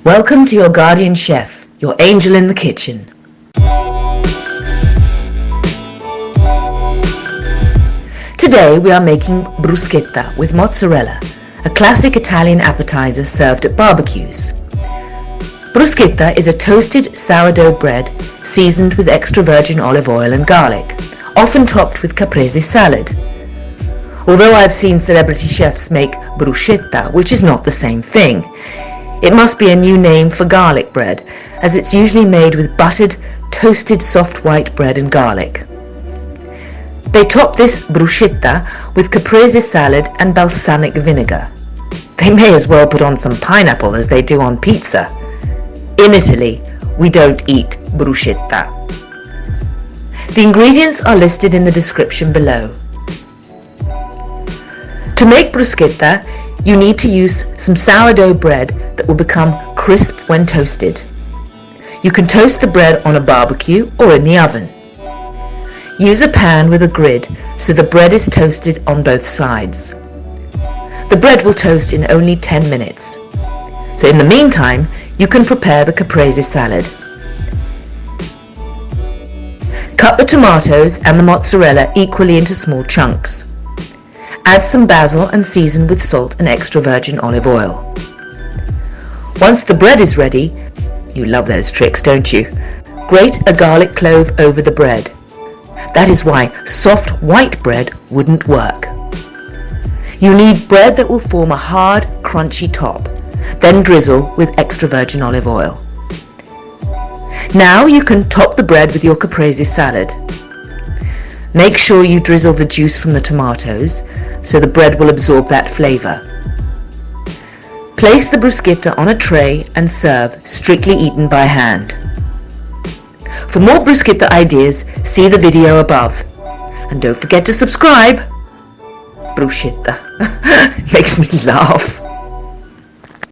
Welcome to your guardian chef, your angel in the kitchen. Today we are making bruschetta with mozzarella, a classic Italian appetizer served at barbecues. Bruschetta is a toasted sourdough bread seasoned with extra virgin olive oil and garlic, often topped with caprese salad. Although I've seen celebrity chefs make bruschetta, which is not the same thing, it must be a new name for garlic bread, as it's usually made with buttered, toasted soft white bread and garlic. They top this bruschetta with caprese salad and balsamic vinegar. They may as well put on some pineapple as they do on pizza. In Italy, we don't eat bruschetta. The ingredients are listed in the description below. To make bruschetta, you need to use some sourdough bread that will become crisp when toasted. You can toast the bread on a barbecue or in the oven. Use a pan with a grid so the bread is toasted on both sides. The bread will toast in only 10 minutes. So in the meantime, you can prepare the caprese salad. Cut the tomatoes and the mozzarella equally into small chunks. Add some basil and season with salt and extra virgin olive oil. Once the bread is ready, you love those tricks, don't you? Grate a garlic clove over the bread. That is why soft white bread wouldn't work. You need bread that will form a hard, crunchy top, then drizzle with extra virgin olive oil. Now you can top the bread with your caprese salad. Make sure you drizzle the juice from the tomatoes so the bread will absorb that flavour. Place the bruschetta on a tray and serve, strictly eaten by hand. For more bruschetta ideas, see the video above. And don't forget to subscribe. Bruschetta. Makes me laugh.